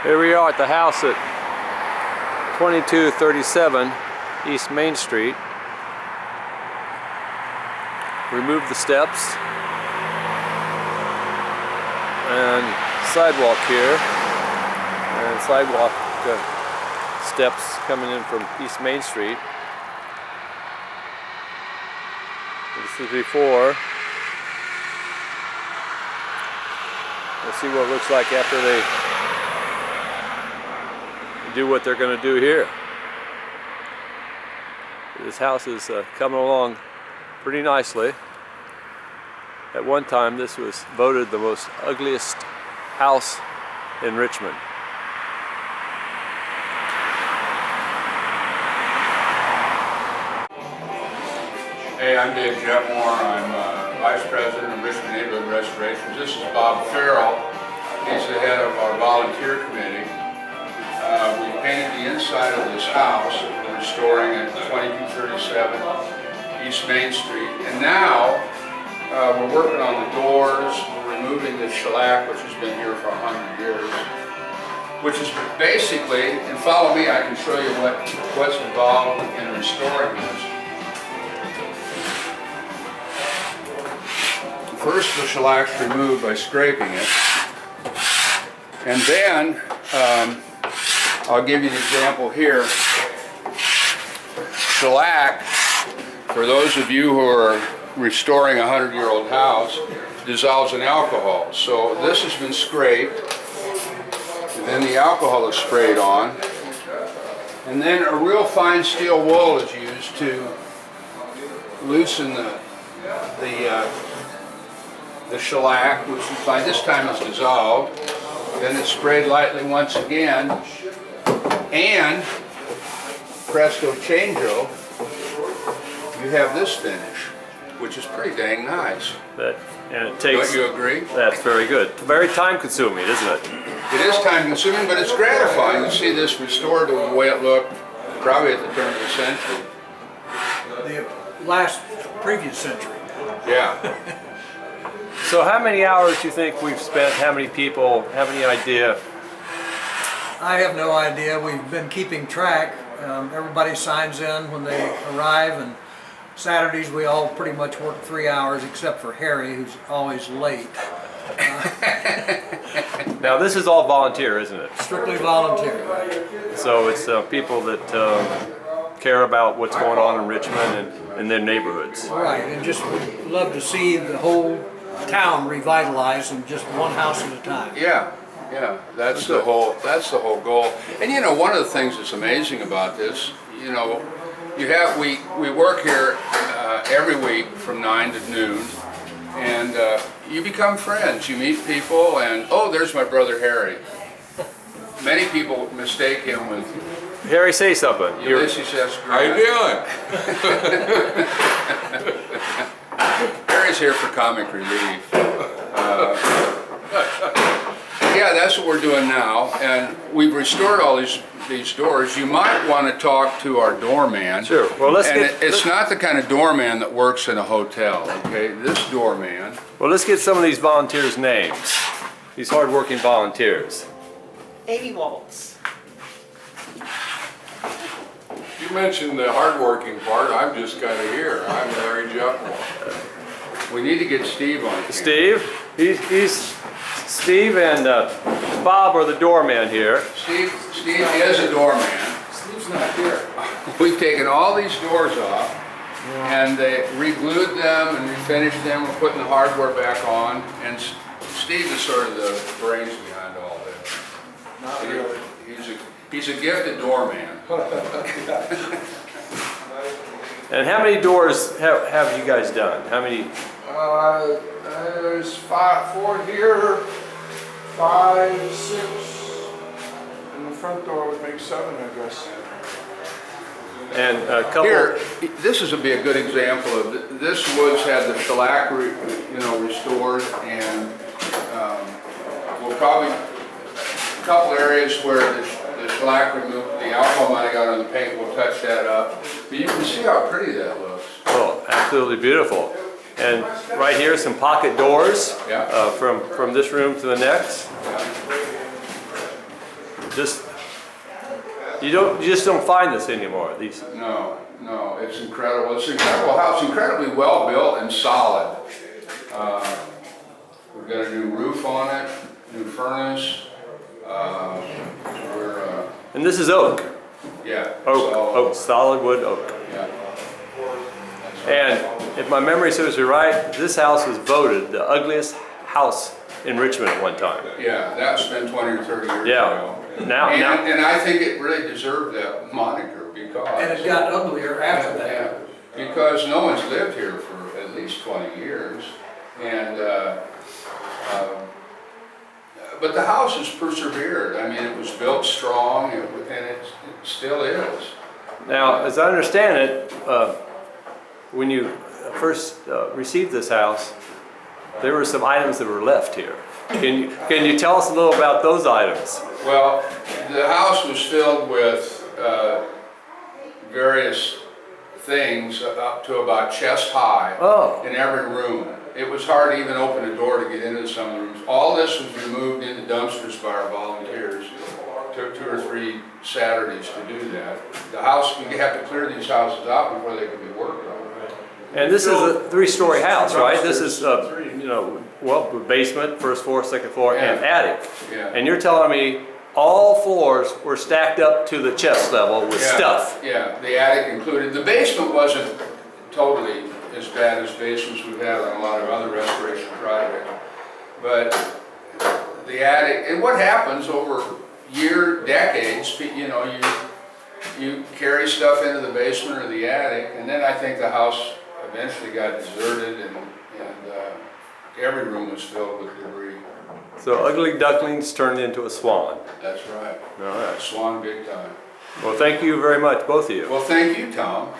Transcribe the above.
Here we are at the house at 2237 East Main Street. Remove the steps and sidewalk here, and sidewalk steps coming in from East Main Street. This is before. We'll see what it looks like after they do what they're going to do here. This house is coming along pretty nicely. At one time, this was voted the most ugliest house in Richmond. Hey, I'm Dave Jetmore. I'm Vice President of Richmond Neighborhood Restorations. This is Bob Farrell. He's the head of our volunteer committee. We painted the inside of this house, restoring it 2237 East Main Street. And now we're working on the doors. We're removing the shellac, which has been here for 100 years. Which is basically, and follow me, I can show you what's involved in restoring this. First, the shellac's removed by scraping it, and then I'll give you an example here. Shellac, for those of you who are restoring a 100-year-old house, dissolves in alcohol. So this has been scraped, and then the alcohol is sprayed on, and then a real fine steel wool is used to loosen the shellac, which by this time is dissolved. Then it's sprayed lightly once again, and presto changeo, you have this finish, which is pretty dang nice. And it takes. Don't you agree? That's very good. Very time consuming, isn't it? It is time consuming, but it's gratifying to see this restored to the way it looked probably at the turn of the century. The previous century. Yeah. So how many hours do you think we've spent? How many people? Have any idea? I have no idea. We've been keeping track. Everybody signs in when they arrive, and Saturdays we all pretty much work 3 hours, except for Harry, who's always late. Now this is all volunteer, isn't it? Strictly volunteer. So it's people that care about what's going on in Richmond and their neighborhoods. Right, and just would love to see the whole town revitalized in just one house at a time. Yeah, that's the whole goal. And you know, one of the things that's amazing about this, you know, we work here every week from 9 to noon, and you become friends. You meet people, and oh, there's my brother Harry. Many people mistake him with Harry, say something. Ulysses S. How you doing? Harry's here for comic relief. Yeah, that's what we're doing now, and we've restored all these doors. You might want to talk to our doorman. Sure. Well, it's not the kind of doorman that works in a hotel. Okay, this doorman. Well, let's get some of these volunteers' names. These hard-working volunteers. 80 Waltz. You mentioned the hardworking part. I'm just kind of here. I'm Larry Jetmore. We need to get Steve on here. Steve? Steve and Bob are the doorman here. Steve is a doorman. Steve's not here. We've taken all these doors off, and they re-glued them and refinished them. We're putting the hardware back on, and Steve is sort of the brains behind all this. Not really. He's a gifted doorman. And how many doors have you guys done? How many? There's 4 here, 5, 6, and the front door would make 7, I guess. And a couple. Here, this is be a good example of this. Woods had the shellac, restored, and we'll probably a couple areas where the shellac removed, the alcohol might have got on the paint. We'll touch that up, but you can see how pretty that looks. Oh, absolutely beautiful. And right here, some pocket doors Yeah. from this room to the next. you just don't find this anymore. These. No, no, it's incredible. It's an incredible house, incredibly well built and solid. We've got a new roof on it, new furnace. And this is oak. Yeah. Oak, solid wood oak. Yeah. And if my memory serves me right, this house was voted the ugliest house in Richmond at one time. Yeah, that's been 20 or 30 years Yeah. ago. Now, And I think it really deserved that moniker because. And it got uglier after that. Yeah, because no one's lived here for at least 20 years. And, but the house has persevered. I mean, it was built strong and it still is. now, as I understand it, when you first received this house, there were some items that were left here. Can you tell us a little about those items? Well, the house was filled with various things up to about chest high in every room. It was hard to even open a door to get into some of the rooms. All this was removed into dumpsters by our volunteers. Took 2 or 3 Saturdays to do that. The house, you have to clear these houses out before they can be worked on. And this is a 3-story house, right? This is, well, basement, first floor, second floor, and attic. Yeah. And you're telling me all floors were stacked up to the chest level with stuff. Yeah, the attic included. The basement wasn't totally as bad as basements we've had on a lot of other restoration projects. But the attic, and what happens over decades, you carry stuff into the basement or the attic, and then I think the house eventually got deserted and every room was filled with debris. So Ugly Ducklings turned into a swan. That's right. All right. Swan big time. Well, thank you very much, both of you. Well, thank you, Tom.